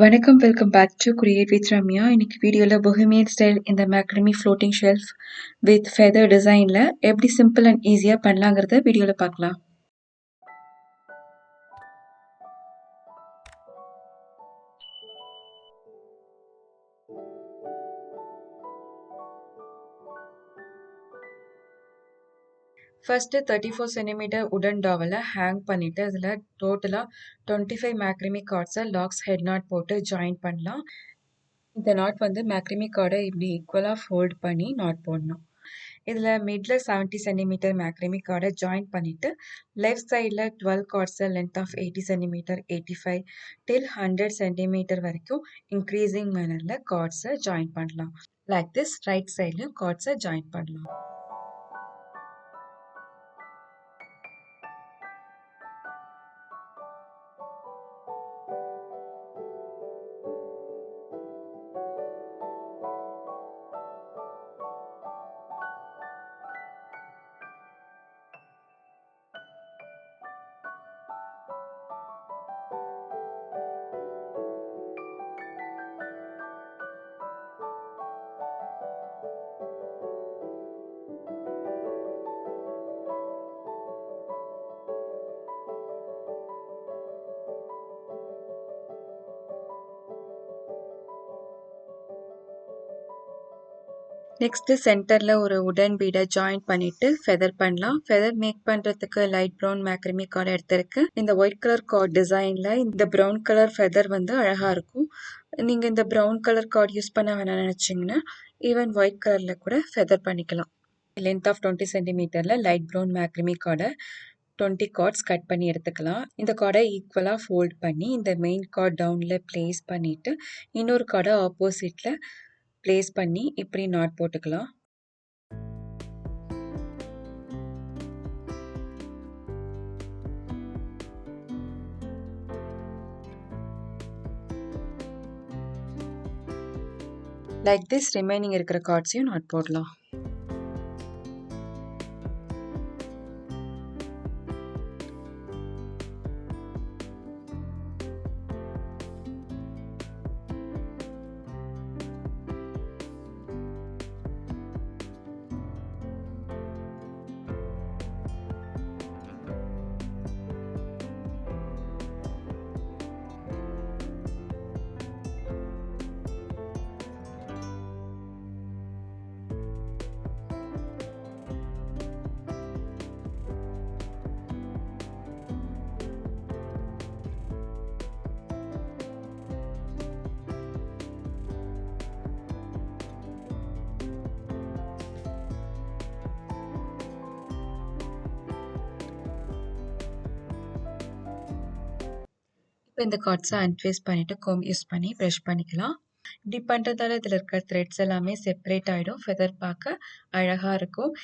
வணக்கம், welcome back to create with Ramya. இன்னைக்கு வீடியோவில் பொஹிமியன் ஸ்டைல் இந்த macrame floating shelf with feather டிசைனில் எப்படி சிம்பிள் அண்ட் ஈஸியாக பண்ணலாங்கிறத வீடியோவில் பார்க்கலாம். ஃபர்ஸ்ட்டு 34 சென்டிமீட்டர் உடன் டாவலை ஹேங் பண்ணிவிட்டு அதில் டோட்டலாக 25 மேக்ரமி கார்ட்ஸை லாக்ஸ் ஹெட் நாட் போட்டு ஜாயின் பண்ணலாம். இந்த நாட் வந்து மேக்ரமி கார்டை இப்படி ஈக்குவலாக ஃபோல்ட் பண்ணி நாட் போடணும். இதில் மிடில் 70 சென்டிமீட்டர் மேக்ரமி கார்டை ஜாயின் பண்ணிவிட்டு லெஃப்ட் சைடில் 12 கார்ட்ஸை length of 80 centimetre 85 till 100 centimetre வரைக்கும் இன்க்ரீசிங் மேனரில் கார்ட்ஸை ஜாயின் பண்ணலாம். லைக் திஸ் ரைட் சைட்லையும் கார்ட்ஸை ஜாயின் பண்ணலாம். நெக்ஸ்ட்டு சென்டரில் ஒரு உடன் பீடை ஜாயின் பண்ணிவிட்டு ஃபெதர் பண்ணலாம். ஃபெதர் மேக் பண்ணுறதுக்கு லைட் ப்ரௌன் மேக்ரமி கார்டு எடுத்திருக்கு. இந்த ஒயிட் கலர் கார்டு டிசைனில் இந்த ப்ரௌன் கலர் ஃபெதர் வந்து அழகாக இருக்கும். நீங்கள் இந்த ப்ரௌன் கலர் கார்டு யூஸ் பண்ண வேணாம்னு நினச்சிங்கன்னா ஈவன் ஒயிட் கலரில் கூட ஃபெதர் பண்ணிக்கலாம். Length of 20 சென்டிமீட்டரில் light brown macrame கார்டை 20 கார்ட்ஸ் கட் பண்ணி எடுத்துக்கலாம். இந்த கார்டை ஈக்குவலாக ஃபோல்ட் பண்ணி இந்த மெயின் கார்ட் டவுனில் ப்ளேஸ் பண்ணிவிட்டு இன்னொரு கார்டை ஆப்போசிட்டில் ப்ளேஸ் பண்ணி இப்படி நாட் போட்டுக்கலாம். லைக் திஸ் ரிமைனிங் இருக்கிற கார்ட்ஸையும் நாட் போடலாம். இப்போ இந்த கார்ட்ஸை அன்ட்வேஸ்ட் பண்ணிவிட்டு கோம் யூஸ் பண்ணி ப்ரஷ் பண்ணிக்கலாம். இப்படி பண்ணுறதால இதில் இருக்கிற த்ரெட்ஸ் எல்லாமே செப்பரேட் ஆகிடும். ஃபெதர் பார்க்க அழகாக இருக்கும்.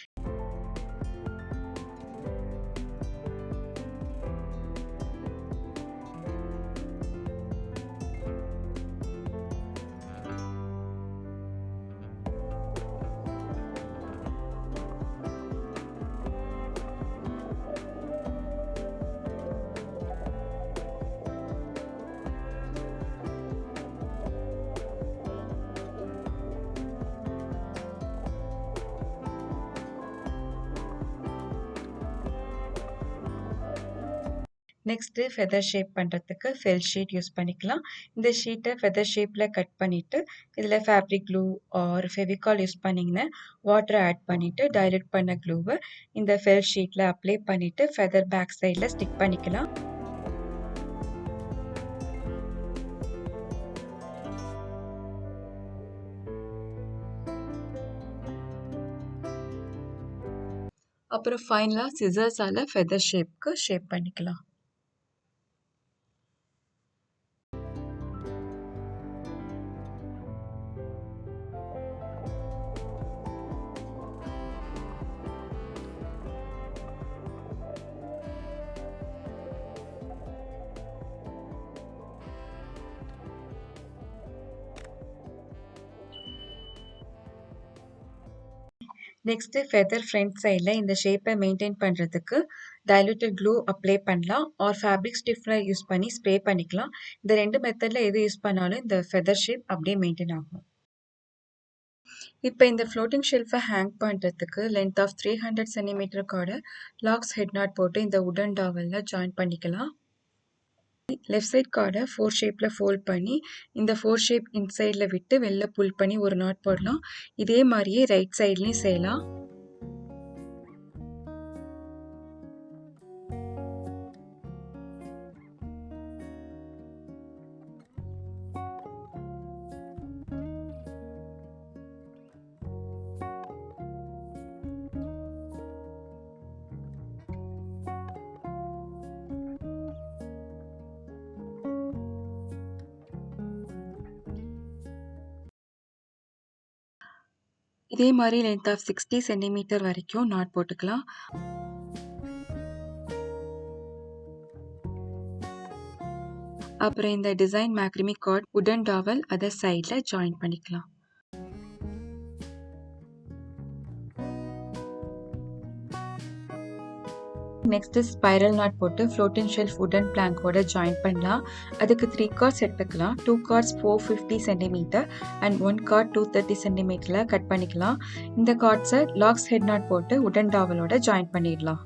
நெக்ஸ்ட்டு ஃபெதர் ஷேப் பண்ணுறதுக்கு ஃபெல் ஷீட் யூஸ் பண்ணிக்கலாம். இந்த ஷீட்டை ஃபெதர் ஷேப்பில் கட் பண்ணிவிட்டு இதில் fabric glue or Fevicol use பண்ணிங்கன்னா வாட்டரை ஆட் பண்ணிவிட்டு டைல்யூட் பண்ண க்ளூவை இந்த ஃபெல் ஷீட்டில் அப்ளை பண்ணிவிட்டு ஃபெதர் பேக் சைடில் ஸ்டிக் பண்ணிக்கலாம். அப்புறம் ஃபைனலாக சிசர்ஸால் ஃபெதர் ஷேப்க்கு ஷேப் பண்ணிக்கலாம். நெக்ஸ்ட் ஃபெதர் ஃப்ரண்ட் சைடில் இந்த ஷேப்பை மெயின்டைன் பண்ணுறதுக்கு டைலூட்டட் க்ளூ அப்ளை பண்ணலாம் ஆர் ஃபேப்ரிக் ஸ்டிஃப்னர் யூஸ் பண்ணி ஸ்ப்ரே பண்ணிக்கலாம். இந்த ரெண்டு மெத்தடில் எது யூஸ் பண்ணாலும் இந்த ஃபெதர் ஷேப் அப்படியே மெயின்டைன் ஆகும். இப்போ இந்த ஃப்ளோட்டிங் ஷெல்ஃபை ஹேங் பண்ணுறதுக்கு லென்த் ஆஃப் 300 சென்டிமீட்டருக்கோட லாக்ஸ் ஹெட் நாட் போட்டு இந்த உடன் டாவலில் ஜாயின் பண்ணிக்கலாம். லெஃப்ட் சைட் கார்டை 4 ஷேப்பில் ஃபோல்ட் பண்ணி இந்த 4 ஷேப் இன்சைடில் விட்டு வெளில புல் பண்ணி ஒரு நாட் போடலாம். இதே மாதிரியே ரைட் சைட்லேயும் செய்யலாம். இதே மாதிரி லென்த் ஆஃப் 60 சென்டிமீட்டர் வரைக்கும் நாட் போட்டுக்கலாம். அப்புறம் இந்த டிசைன் மேக்ரிமி கார்ட் உடன் டாவல் அதை சைடில் ஜாயின் பண்ணிக்கலாம். நெக்ஸ்ட் ஸ்பைரல் நாட் போட்டு ஃப்ளோட்டிங் ஷெல்ஃப் உடன் பிளாங்கோட ஜாயின் பண்ணலாம். அதுக்கு 3 கார்ட்ஸ் எடுத்துக்கலாம். 2 கார்ட்ஸ் 450 சென்டிமீட்டர் அண்ட் 1 கார்ட் 230 சென்டிமீட்டரில் கட் பண்ணிக்கலாம். இந்த கார்ட்ஸை லாக்ஸ் ஹெட் நாட் போட்டு உடன் டாவலோட ஜாயின் பண்ணிடலாம்.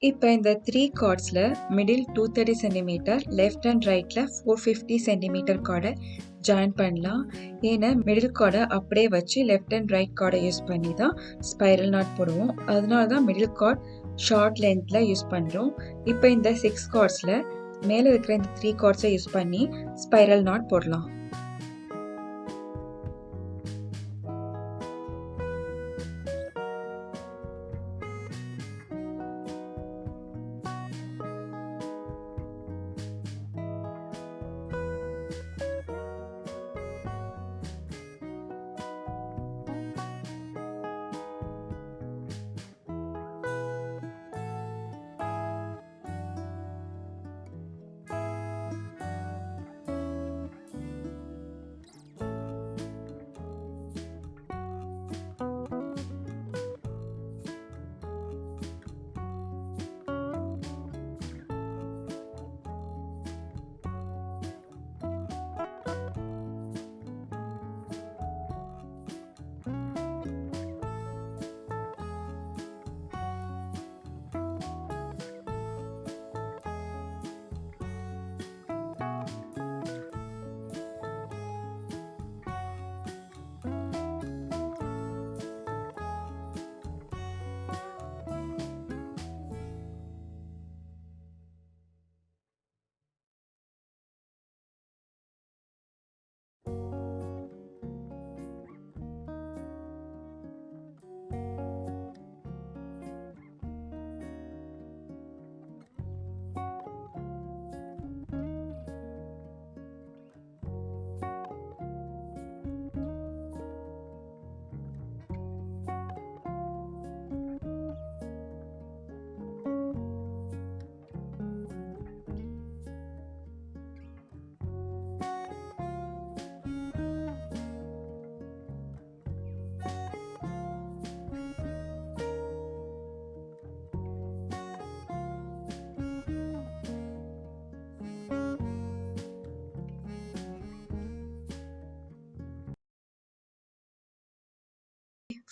இப்போ இந்த 3 கார்ட்ஸில் மிடில் 230 சென்டிமீட்டர் லெஃப்ட் அண்ட் ரைட்டில் 450 சென்டிமீட்டர் கார்டை ஜாயின் பண்ணலாம். ஏன்னா மிடில் கார்டை அப்படியே வச்சு லெஃப்ட் அண்ட் ரைட் கார்டை யூஸ் பண்ணி தான் ஸ்பைரல் நாட் போடுவோம். அதனால தான் மிடில் கார்ட் ஷார்ட் லென்த்தில் யூஸ் பண்ணுறோம். இப்போ இந்த 6 கார்ட்ஸில் மேலே இருக்கிற இந்த 3 கார்ட்ஸை யூஸ் பண்ணி ஸ்பைரல் நாட் போடலாம்.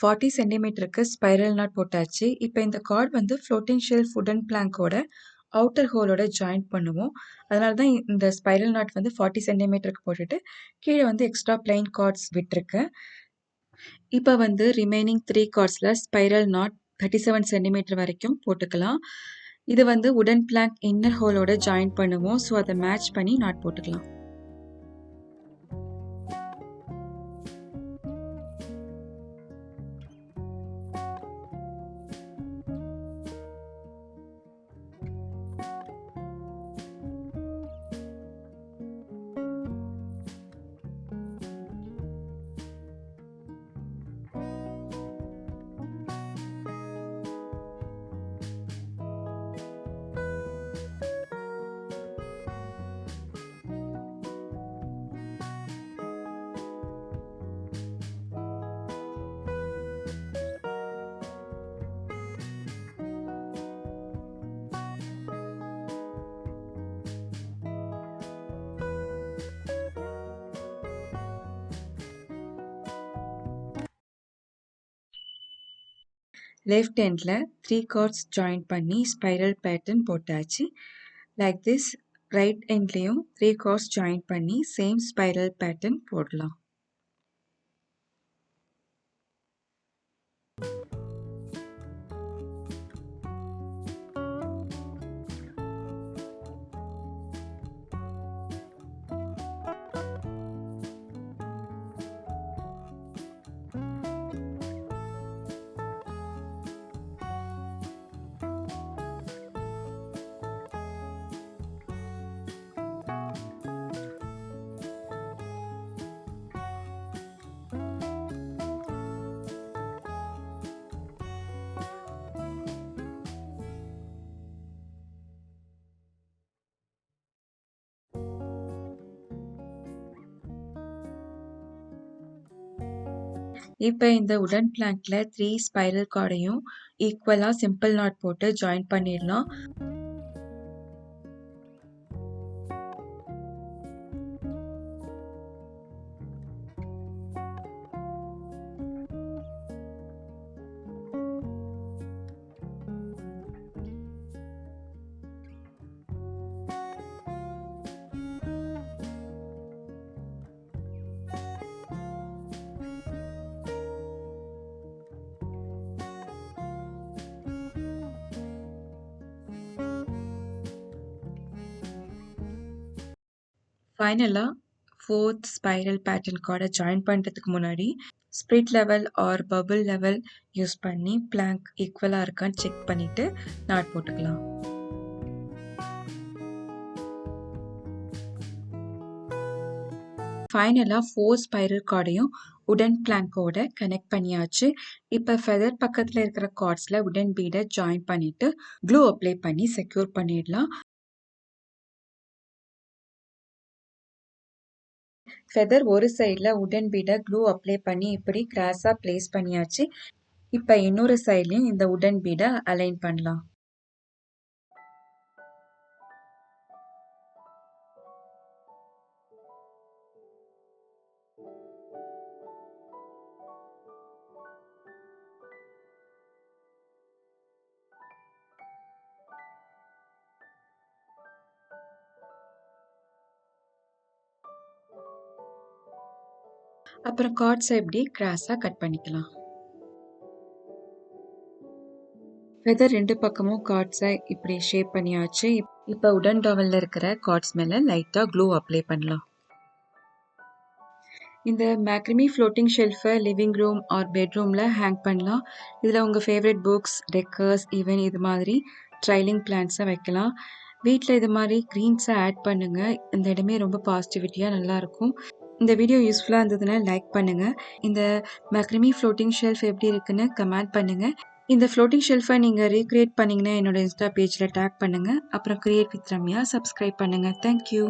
ஃபார்ட்டி சென்டிமீட்டருக்கு ஸ்பைரல் நாட் போட்டாச்சு. இப்போ இந்த கார்ட் வந்து floating shelf wooden பிளாங்கோட outer ஹோலோட join பண்ணுவோம். அதனால தான் இந்த ஸ்பைரல் நாட் வந்து 40 சென்டிமீட்டருக்கு போட்டுட்டு கீழே வந்து எக்ஸ்ட்ரா பிளைன் கார்ட்ஸ் விட்டுருக்கேன். இப்போ வந்து ரிமைனிங் 3 கார்ட்ஸில் ஸ்பைரல் நாட் 37 சென்டிமீட்டர் வரைக்கும் போட்டுக்கலாம். இது வந்து உடன் பிளாங்க் இன்னர் ஹோலோட ஜாயின் பண்ணுவோம். ஸோ அதை மேட்ச் பண்ணி நாட் போட்டுக்கலாம். லெஃப்ட் எண்டில் 3 கார்ட்ஸ் ஜாயின் பண்ணி ஸ்பைரல் பேட்டர்ன் போட்டாச்சு. லைக் திஸ் ரைட் எண்ட்லேயும் 3 கார்ட்ஸ் ஜாயின் பண்ணி சேம் ஸ்பைரல் பேட்டர்ன் போடலாம். இப்போ இந்த உடன் பிளாங்க்ல 3 ஸ்பைரல் கார்டையும் ஈக்குவலாக சிம்பிள் நாட் போட்டு ஜாயின் பண்ணிடலாம். ஃபைனலாக 4th ஸ்பைரல் பேட்டர்ன் கார்டை ஜாயின் பண்ணுறதுக்கு முன்னாடி split level or bubble level use பண்ணி பிளாங்க் ஈக்குவலாக இருக்கான்னு செக் பண்ணிவிட்டு நாட் போட்டுக்கலாம். ஃபைனலாக 4 ஸ்பைரல் கார்டையும் உடன் பிளாங்கோட கனெக்ட் பண்ணியாச்சு. இப்போ ஃபெதர் பக்கத்தில் இருக்கிற கார்ட்ஸில் உடன் பீடை ஜாயின் பண்ணிவிட்டு க்ளூ அப்ளை பண்ணி செக்யூர் பண்ணிடலாம். ஃபெதர் ஒரு சைடில் உடன் பீடை க்ளூ அப்ளை பண்ணி இப்படி கிராஸாக பிளேஸ் பண்ணியாச்சு. இப்போ இன்னொரு சைட்லையும் இந்த உடன் பீடை அலைன் பண்ணலாம். அப்புறம் கார்ட்ஸை இப்படி கிராஸாக கட் பண்ணிக்கலாம். ஃபெதர் ரெண்டு பக்கமும் கார்ட்ஸை இப்படி ஷேப் பண்ணியாச்சு. இப்போ உடன் டவலில் இருக்கிற கார்ட்ஸ் மேலே லைட்டாக க்ளூ அப்ளை பண்ணலாம். இந்த macrame floating ஷெல்ஃபை living room R பெட்ரூமில் ஹேங் பண்ணலாம். இதில் உங்கள் ஃபேவரட் புக்ஸ், டெக்கர்ஸ், ஈவன் இது மாதிரி ட்ரைலிங் பிளான்ட்ஸை வைக்கலாம். வீட்டில் இது மாதிரி க்ரீன்ஸை ஆட் பண்ணுங்கள். இந்த இடமே ரொம்ப பாசிட்டிவிட்டியாக நல்லாயிருக்கும். இந்த வீடியோ யூஸ்ஃபுல்லாக இருந்ததுன்னா லைக் பண்ணுங்கள். இந்த மேக்ரமி ஃப்ளோட்டிங் ஷெல்ஃப் எப்படி இருக்குன்னு கமெண்ட் பண்ணுங்கள். இந்த ஃப்ளோட்டிங் ஷெல்ஃபை நீங்கள் ரீக்ரியேட் பண்ணிங்கன்னா என்னோட இன்ஸ்டா பேஜில் டேக் பண்ணுங்கள். அப்புறம் கிரியேட் வித் ரம்யா சப்ஸ்கிரைப் பண்ணுங்கள். தேங்க்யூ.